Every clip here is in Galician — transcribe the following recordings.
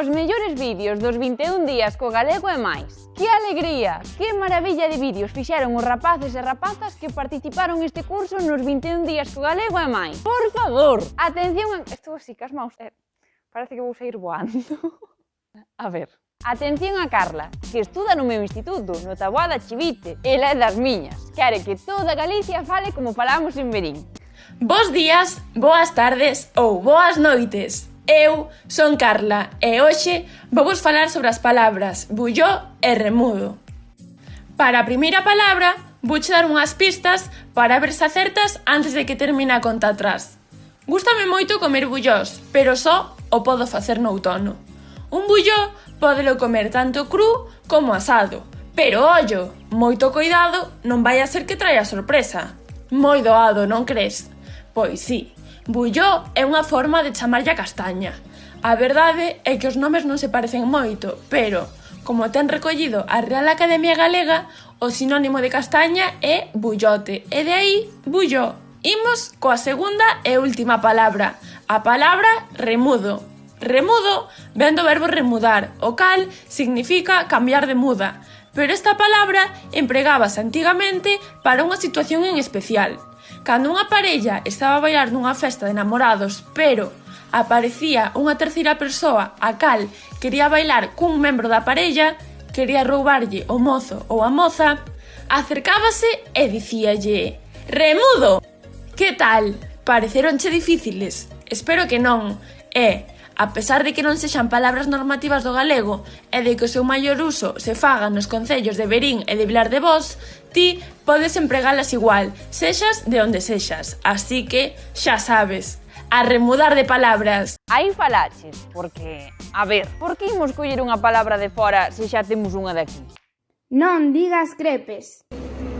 Os mellores vídeos dos 21 días co galego e máis. Que alegría, que maravilla de vídeos fixeron os rapaces e rapazas que participaron neste curso nos 21 días co galego e máis. Por favor, atención, estou así, cas maus, parece que vou sair voando. A ver. Atención a Carla, que estuda no meu instituto, no Taboada Chivite. Ela é das miñas, quere que toda Galicia fale como falamos en Verín. Bos días, boas tardes ou boas noites. Eu son Carla e hoxe vou falar sobre as palabras bulló e remudo. Para a primeira palabra, vouche dar unhas pistas para ver se acertas antes de que termine a conta atrás. Gústame moito comer bullós, pero só o podo facer no outono. Un bulló pódelo comer tanto cru como asado. Pero ollo, moito coidado, non vai a ser que traia sorpresa. Moi doado, non crees? Pois sí, bulló é unha forma de chamarlle a castaña. A verdade é que os nomes non se parecen moito, pero, como ten recollido a Real Academia Galega, o sinónimo de castaña é bullote, e de aí bulló. Imos coa segunda e última palabra, a palabra remudo. Remudo vén do verbo remudar, o cal significa cambiar de muda, pero esta palabra empregábase antigamente para unha situación en especial. Cando unha parella estaba a bailar nunha festa de namorados, pero aparecía unha terceira persoa a cal quería bailar cun membro da parella, quería roubarlle o mozo ou a moza, acercábase e dicíalle: «Remudo!». Que tal? Pareceronche difíciles? Espero que non. A pesar de que non sexan palabras normativas do galego e de que o seu maior uso se faga nos concellos de Verín e de Vilar de Bos, ti podes empregalas igual, sexas de onde sexas. Así que, xa sabes, a remudar de palabras. Aí falaches, porque, a ver, por que imos coller unha palabra de fora se xa temos unha de aquí? Non digas crepes.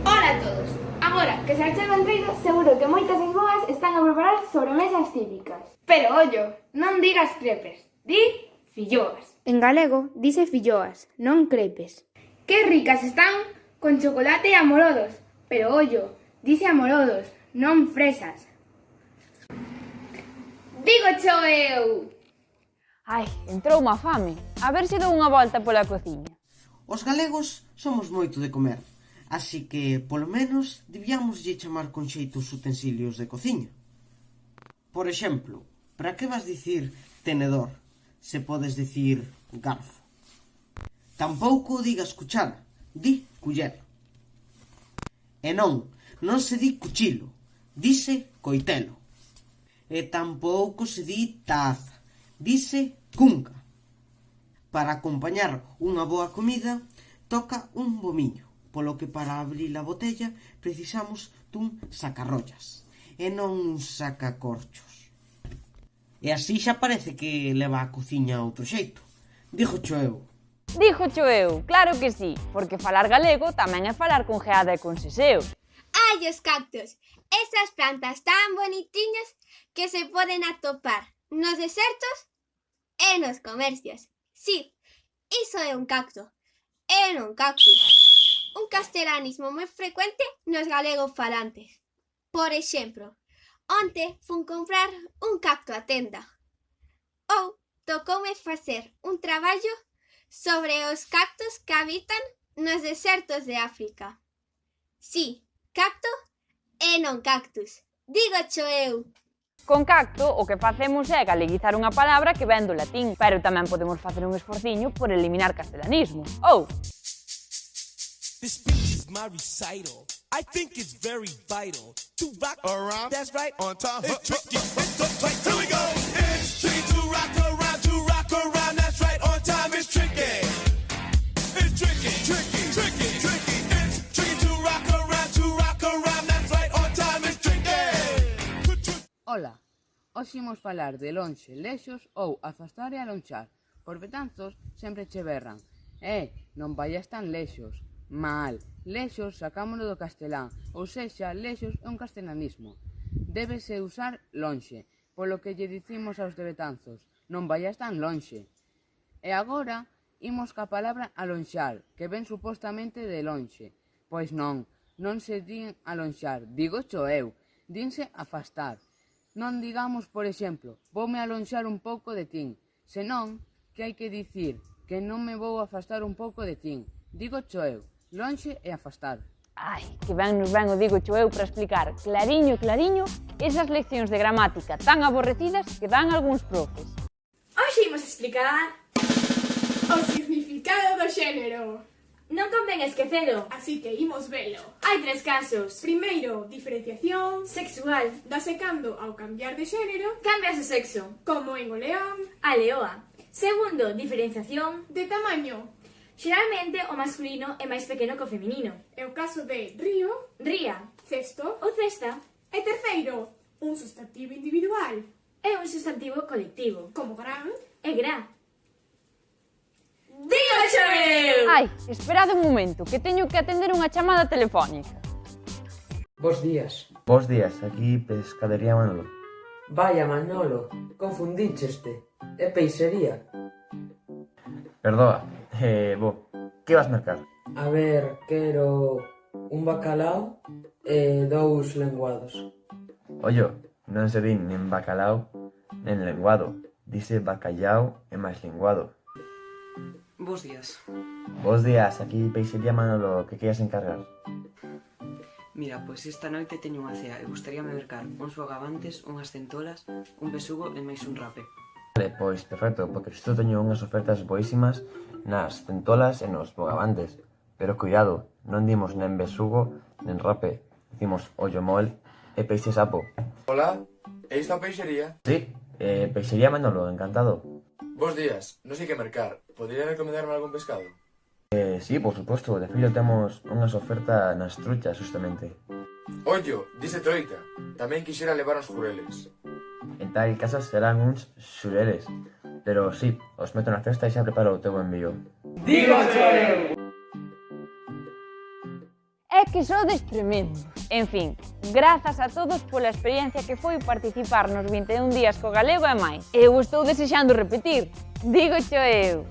Ola a todos! Agora que se achega o entroido, seguro que moitas das boas están a preparar sobremesas típicas. Pero ollo, non digas crepes, di filloas. En galego dice filloas, non crepes. Que ricas están con chocolate e amorodos. Pero ollo, dice amorodos, non fresas. Digo cho eu! Ai, entrou unha fame. A ver se dou unha volta pola cociña. Os galegos somos moito de comer, así que, polo menos, debíamoslle chamar con xeito os utensilios de cociña. Por exemplo, para que vas dicir tenedor, se podes dicir garfo? Tampouco digas cuchara, di culler. E non se di cuchilo, dise coitelo. E tampouco se di taza, dise cunca. Para acompañar unha boa comida, toca un bomiño, polo que para abrir a botella precisamos dun sacarrollas, e non un sacacorchos. E así xa parece que leva a cociña a outro xeito. Dígocho eu. Dígocho eu, claro que sí, porque falar galego tamén é falar con geada e con seseo. Ai, os cactos! Esas plantas tan bonitiñas que se poden atopar nos desertos e nos comercios. Sí, iso é un cacto, e non cactus. Un castelanismo moi frecuente nos galegos falantes. Por exemplo, onte fun comprar un cacto á tenda. Ou tocoume facer un traballo sobre os cactos que habitan nos desertos de África. Sí, cacto e non cactus. Dígocho eu! Con cacto, o que facemos é galeguizar unha palabra que ven do latín, pero tamén podemos facer un esforciño por eliminar castelanismos. Ou... This speech is my recital. I think it's very vital to rock around. That's right. On time. It's tricky. It's the right. Here we go. It's tricky to rock around. To rock around. That's right. On time. It's tricky. It's tricky. Tricky. Tricky. Tricky. It's tricky to rock around. To rock around. That's right. On time. It's tricky. Ola, hoxe imos falar de lonxe, lexos ou afastar e alonxar. Por Betanzos sempre che berran. Non vayas tan lexos. Mal, lexos sacámolo do castelán, ou sexa, lexos é un castelanismo. Débese usar lonxe, polo que lle dicimos aos de Betanzos, non vayas tan lonxe. E agora, imos ca palabra alonxar, que ven supostamente de lonxe. Pois non se din alonxar, dígocho eu, dinse afastar. Non digamos, por exemplo, voume alonxar un pouco de tin, senón, que hai que dicir que non me vou afastar un pouco de tin. Digo cho eu, lonxe e afastado. Ai, que ben nos ven o digo cho eu para explicar clariño, clariño, esas leccións de gramática tan aborrecidas que dan algúns profes. Hoxe imos explicar O significado do xénero. non convén esquecelo. Así que imos velo. Hai 3 casos. Primeiro, diferenciación. Sexual. Dase cando, ao cambiar de xénero, Cambias de sexo. como en o león. A leoa. Segundo, diferenciación. De tamaño. Xeralmente o masculino é máis pequeno que o feminino. É o caso de río, Ría. cesto. Ou cesta. E terceiro, un sustantivo individual, É un sustantivo colectivo. como gran. É gra. Dígame xo eu! Ai, esperade un momento, que teño que atender unha chamada telefónica. Bos días. Bos días, aquí Pescadería Manolo. Vaya, Manolo, confundícheste. É peixería. Perdoa, que vas mercar? A ver, quero un bacalao e 2 lenguados. Ollo, non se din nen bacalao nen lenguado. Dice bacallao e máis lenguado. Bos días. Bos días, aquí Peixería Manolo, que queres encargar? Mira, pois esta noite teño unha cea e gustaríame mercar uns bogavantes, unhas centolas, un besugo e máis un rape. Vale, pois perfecto, porque isto teño unhas ofertas boísimas nas centolas e nos bogavantes. Pero cuidado, non dimos nen besugo nen rape, dicimos ollo mol e peixe sapo. Hola, é esta peixería? Sí, Peixería Manolo, encantado. Bos días, non sei que mercar. Podería recomendarme algún pescado? Sí, por suposto, de fillo temos unhas ofertas nas truchas, justamente. Ollo, dice troita. Tamén quixera levar uns jureles. En tal caso serán uns xureles. Pero sí, os meto na cesta e xa preparo o teu envío. Digo cho eu! É que sodes tremendo. En fin, grazas a todos pola experiencia que foi participar nos 21 días co galego e máis. Eu estou desexando repetir. Digo cho eu.